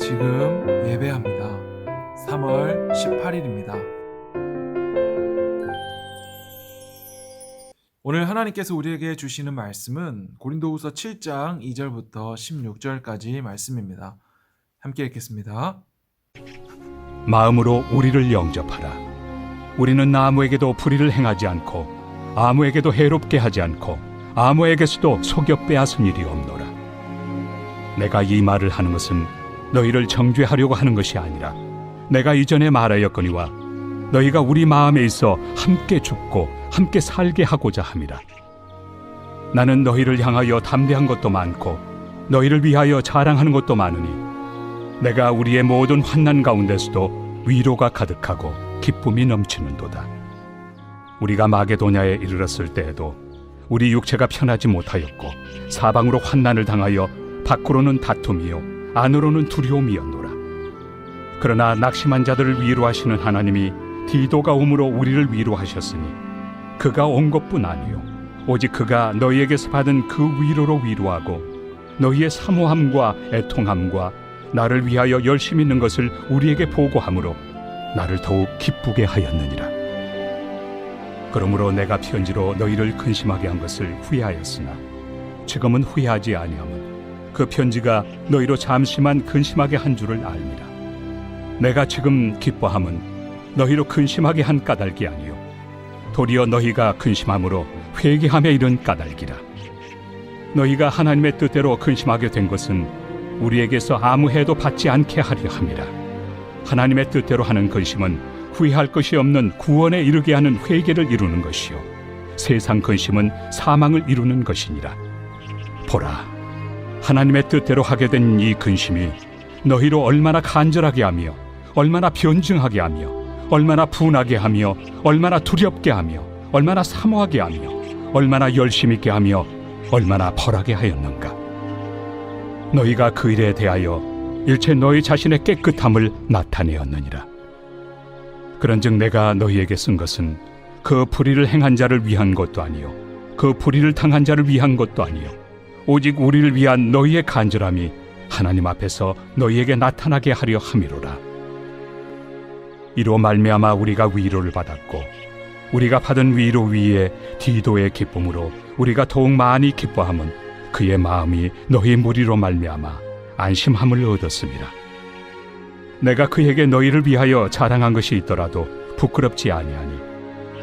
지금 예배합니다. 3월 18일입니다. 오늘 하나님께서 우리에게 주시는 말씀은 고린도후서 7장 2절부터 16절까지 말씀입니다. 함께 읽겠습니다. 마음으로 우리를 영접하라. 우리는 아무에게도 불의를 행하지 않고 아무에게도 해롭게 하지 않고 아무에게서도 속여 빼앗은 일이 없노라. 내가 이 말을 하는 것은 너희를 정죄하려고 하는 것이 아니라 내가 이전에 말하였거니와 너희가 우리 마음에 있어 함께 죽고 함께 살게 하고자 함이라. 나는 너희를 향하여 담대한 것도 많고 너희를 위하여 자랑하는 것도 많으니 내가 우리의 모든 환난 가운데서도 위로가 가득하고 기쁨이 넘치는도다. 우리가 마게도냐에 이르렀을 때에도 우리 육체가 편하지 못하였고 사방으로 환난을 당하여 밖으로는 다툼이요 안으로는 두려움이었노라. 그러나 낙심한 자들을 위로하시는 하나님이 디도가 오므로 우리를 위로하셨으니 그가 온 것뿐 아니요 오직 그가 너희에게서 받은 그 위로로 위로하고 너희의 사모함과 애통함과 나를 위하여 열심히 있는 것을 우리에게 보고함으로 나를 더욱 기쁘게 하였느니라. 그러므로 내가 편지로 너희를 근심하게 한 것을 후회하였으나 지금은 후회하지 아니함은 그 편지가 너희로 잠시만 근심하게 한 줄을 알미라. 내가 지금 기뻐함은 너희로 근심하게 한 까닭이 아니요 도리어 너희가 근심함으로 회개함에 이른 까닭이라. 너희가 하나님의 뜻대로 근심하게 된 것은 우리에게서 아무 해도 받지 않게 하려 함이라. 하나님의 뜻대로 하는 근심은 후회할 것이 없는 구원에 이르게 하는 회개를 이루는 것이요 세상 근심은 사망을 이루는 것이니라. 보라, 하나님의 뜻대로 하게 된 이 근심이 너희로 얼마나 간절하게 하며 얼마나 변증하게 하며 얼마나 분하게 하며 얼마나 두렵게 하며 얼마나 사모하게 하며 얼마나 열심 있게 하며 얼마나 벌하게 하였는가. 너희가 그 일에 대하여 일체 너희 자신의 깨끗함을 나타내었느니라. 그런즉 내가 너희에게 쓴 것은 그 불의를 행한 자를 위한 것도 아니요 그 불의를 당한 자를 위한 것도 아니요 오직 우리를 위한 너희의 간절함이 하나님 앞에서 너희에게 나타나게 하려 함이로라. 이로 말미암아 우리가 위로를 받았고 우리가 받은 위로 위에 디도의 기쁨으로 우리가 더욱 많이 기뻐함은 그의 마음이 너희 무리로 말미암아 안심함을 얻었음이라. 내가 그에게 너희를 위하여 자랑한 것이 있더라도 부끄럽지 아니하니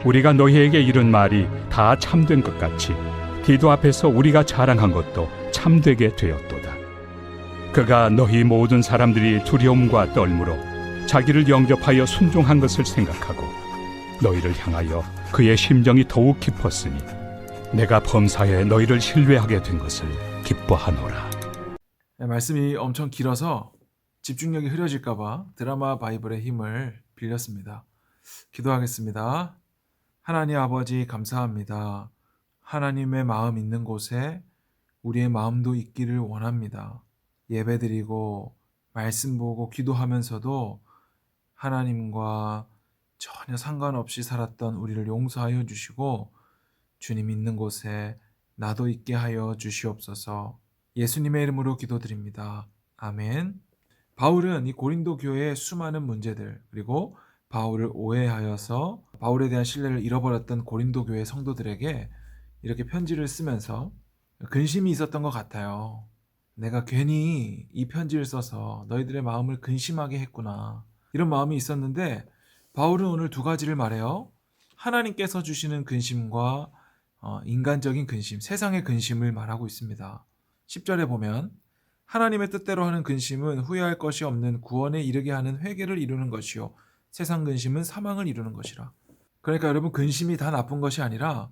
우리가 너희에게 이른 말이 다 참된 것 같이 디도 앞에서 우리가 자랑한 것도 참되게 되었도다. 그가 너희 모든 사람들이 두려움과 떨므로 자기를 영접하여 순종한 것을 생각하고 너희를 향하여 그의 심정이 더욱 깊었으니 내가 범사에 너희를 신뢰하게 된 것을 기뻐하노라. 말씀이 엄청 길어서 집중력이 흐려질까 봐 드라마 바이블의 힘을 빌렸습니다. 기도하겠습니다. 하나님 아버지 감사합니다. 하나님의 마음 있는 곳에 우리의 마음도 있기를 원합니다. 예배드리고 말씀 보고 기도하면서도 하나님과 전혀 상관없이 살았던 우리를 용서하여 주시고 주님 있는 곳에 나도 있게 하여 주시옵소서. 예수님의 이름으로 기도드립니다. 아멘. 바울은 이 고린도 교회의 수많은 문제들 그리고 바울을 오해하여서 바울에 대한 신뢰를 잃어버렸던 고린도 교회 성도들에게 이렇게 편지를 쓰면서 근심이 있었던 것 같아요. 내가 괜히 이 편지를 써서 너희들의 마음을 근심하게 했구나. 이런 마음이 있었는데 바울은 오늘 두 가지를 말해요. 하나님께서 주시는 근심과 인간적인 근심, 세상의 근심을 말하고 있습니다. 10절에 보면 하나님의 뜻대로 하는 근심은 후회할 것이 없는 구원에 이르게 하는 회개를 이루는 것이요 세상 근심은 사망을 이루는 것이라. 그러니까 여러분 근심이 다 나쁜 것이 아니라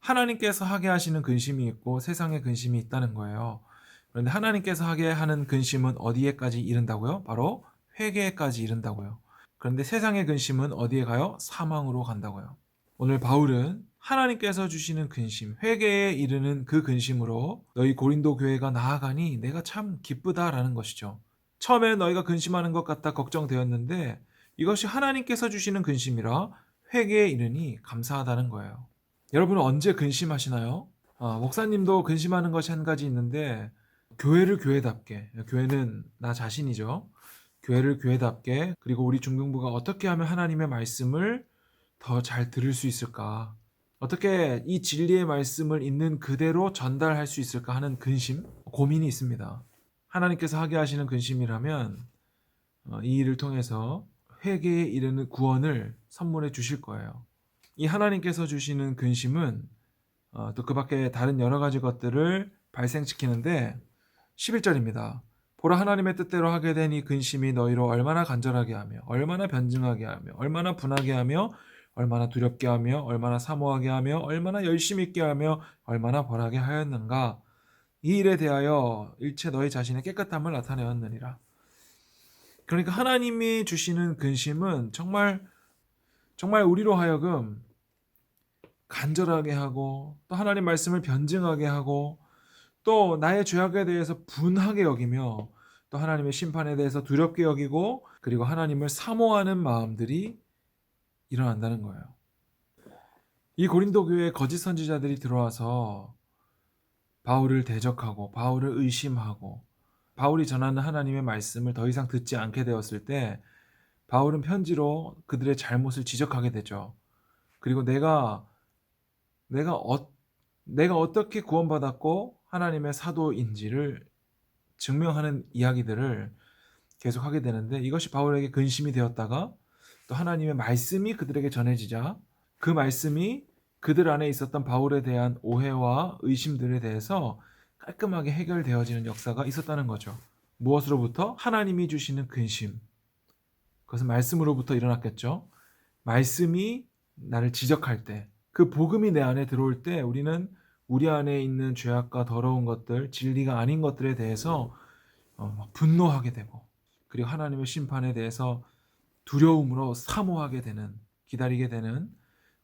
하나님께서 하게 하시는 근심이 있고 세상의 근심이 있다는 거예요. 그런데 하나님께서 하게 하는 근심은 어디에까지 이른다고요? 바로 회개에까지 이른다고요. 그런데 세상의 근심은 어디에 가요? 사망으로 간다고요. 오늘 바울은 하나님께서 주시는 근심, 회개에 이르는 그 근심으로 너희 고린도 교회가 나아가니 내가 참 기쁘다라는 것이죠. 처음에는 너희가 근심하는 것 같아 걱정되었는데 이것이 하나님께서 주시는 근심이라 회개에 이르니 감사하다는 거예요. 여러분은 언제 근심하시나요? 목사님도 근심하는 것이 한 가지 있는데 교회를 교회답게, 교회는 나 자신이죠. 교회를 교회답게, 그리고 우리 중등부가 어떻게 하면 하나님의 말씀을 더 잘 들을 수 있을까? 어떻게 이 진리의 말씀을 있는 그대로 전달할 수 있을까 하는 근심, 고민이 있습니다. 하나님께서 하게 하시는 근심이라면 이 일을 통해서 회개에 이르는 구원을 선물해 주실 거예요. 이 하나님께서 주시는 근심은 또 그 밖에 다른 여러 가지 것들을 발생시키는데 11절입니다. 보라 하나님의 뜻대로 하게 된 이 근심이 너희로 얼마나 간절하게 하며 얼마나 변증하게 하며 얼마나 분하게 하며 얼마나 두렵게 하며 얼마나 사모하게 하며 얼마나 열심히 있게 하며 얼마나 벌하게 하였는가. 이 일에 대하여 일체 너희 자신의 깨끗함을 나타내었느니라. 그러니까 하나님이 주시는 근심은 정말 우리로 하여금 간절하게 하고 또 하나님 말씀을 변증하게 하고 또 나의 죄악에 대해서 분하게 여기며 또 하나님의 심판에 대해서 두렵게 여기고 그리고 하나님을 사모하는 마음들이 일어난다는 거예요. 이 고린도 교회에 거짓 선지자들이 들어와서 바울을 대적하고 바울을 의심하고 바울이 전하는 하나님의 말씀을 더 이상 듣지 않게 되었을 때 바울은 편지로 그들의 잘못을 지적하게 되죠. 그리고 내가 어떻게 구원받았고 하나님의 사도인지를 증명하는 이야기들을 계속하게 되는데 이것이 바울에게 근심이 되었다가 또 하나님의 말씀이 그들에게 전해지자 그 말씀이 그들 안에 있었던 바울에 대한 오해와 의심들에 대해서 깔끔하게 해결되어지는 역사가 있었다는 거죠. 무엇으로부터? 하나님이 주시는 근심. 그것은 말씀으로부터 일어났겠죠. 말씀이 나를 지적할 때, 그 복음이 내 안에 들어올 때 우리는 우리 안에 있는 죄악과 더러운 것들, 진리가 아닌 것들에 대해서 분노하게 되고 그리고 하나님의 심판에 대해서 두려움으로 사모하게 되는, 기다리게 되는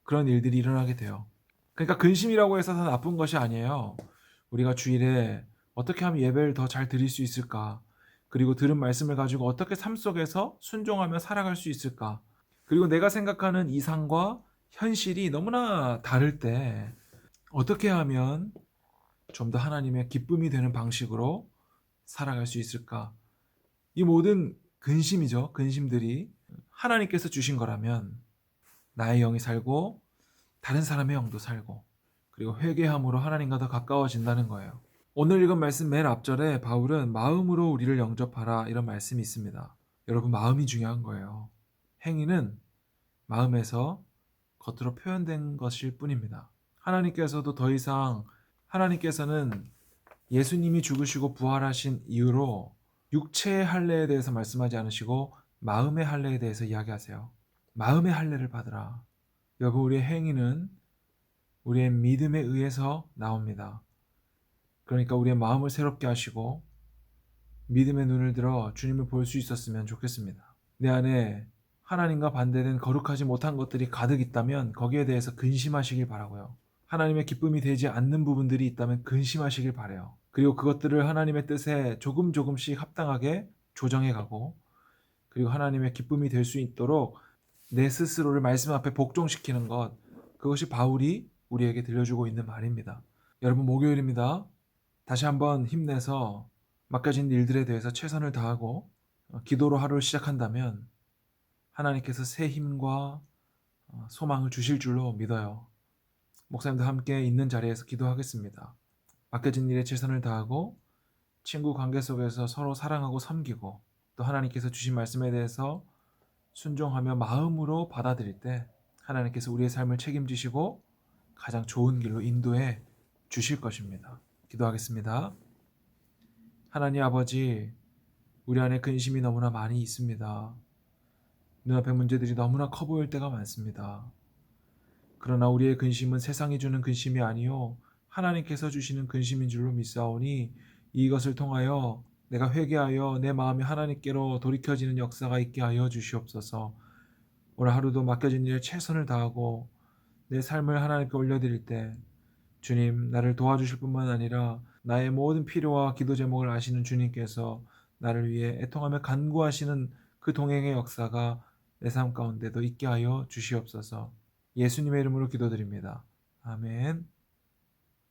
그런 일들이 일어나게 돼요. 그러니까 근심이라고 해서 다 나쁜 것이 아니에요. 우리가 주일에 어떻게 하면 예배를 더 잘 드릴 수 있을까? 그리고 들은 말씀을 가지고 어떻게 삶 속에서 순종하며 살아갈 수 있을까? 그리고 내가 생각하는 이상과 현실이 너무나 다를 때 어떻게 하면 좀 더 하나님의 기쁨이 되는 방식으로 살아갈 수 있을까? 이 모든 근심이죠. 근심들이 하나님께서 주신 거라면 나의 영이 살고 다른 사람의 영도 살고 그리고 회개함으로 하나님과 더 가까워진다는 거예요. 오늘 읽은 말씀 맨 앞절에 바울은 마음으로 우리를 영접하라 이런 말씀이 있습니다. 여러분 마음이 중요한 거예요. 행위는 마음에서 겉으로 표현된 것일 뿐입니다. 하나님께서도 더 이상 하나님께서는 예수님이 죽으시고 부활하신 이후로 육체의 할례에 대해서 말씀하지 않으시고 마음의 할례에 대해서 이야기하세요. 마음의 할례를 받으라. 여러분 우리의 행위는 우리의 믿음에 의해서 나옵니다. 그러니까 우리의 마음을 새롭게 하시고 믿음의 눈을 들어 주님을 볼 수 있었으면 좋겠습니다. 내 안에 하나님과 반대된 거룩하지 못한 것들이 가득 있다면 거기에 대해서 근심하시길 바라고요. 하나님의 기쁨이 되지 않는 부분들이 있다면 근심하시길 바라요. 그리고 그것들을 하나님의 뜻에 조금씩 합당하게 조정해 가고 그리고 하나님의 기쁨이 될 수 있도록 내 스스로를 말씀 앞에 복종시키는 것, 그것이 바울이 우리에게 들려주고 있는 말입니다. 여러분 목요일입니다. 다시 한번 힘내서 맡겨진 일들에 대해서 최선을 다하고 기도로 하루를 시작한다면 하나님께서 새 힘과 소망을 주실 줄로 믿어요. 목사님도 함께 있는 자리에서 기도하겠습니다. 맡겨진 일에 최선을 다하고 친구 관계 속에서 서로 사랑하고 섬기고 또 하나님께서 주신 말씀에 대해서 순종하며 마음으로 받아들일 때 하나님께서 우리의 삶을 책임지시고 가장 좋은 길로 인도해 주실 것입니다. 기도하겠습니다. 하나님 아버지, 우리 안에 근심이 너무나 많이 있습니다. 눈앞의 문제들이 너무나 커 보일 때가 많습니다. 그러나 우리의 근심은 세상이 주는 근심이 아니요 하나님께서 주시는 근심인 줄로 믿사오니 이것을 통하여 내가 회개하여 내 마음이 하나님께로 돌이켜지는 역사가 있게 하여 주시옵소서. 오늘 하루도 맡겨진 일에 최선을 다하고 내 삶을 하나님께 올려드릴 때 주님 나를 도와주실 뿐만 아니라 나의 모든 필요와 기도 제목을 아시는 주님께서 나를 위해 애통하며 간구하시는 그 동행의 역사가 내 삶 가운데도 있게 하여 주시옵소서. 예수님의 이름으로 기도드립니다. 아멘.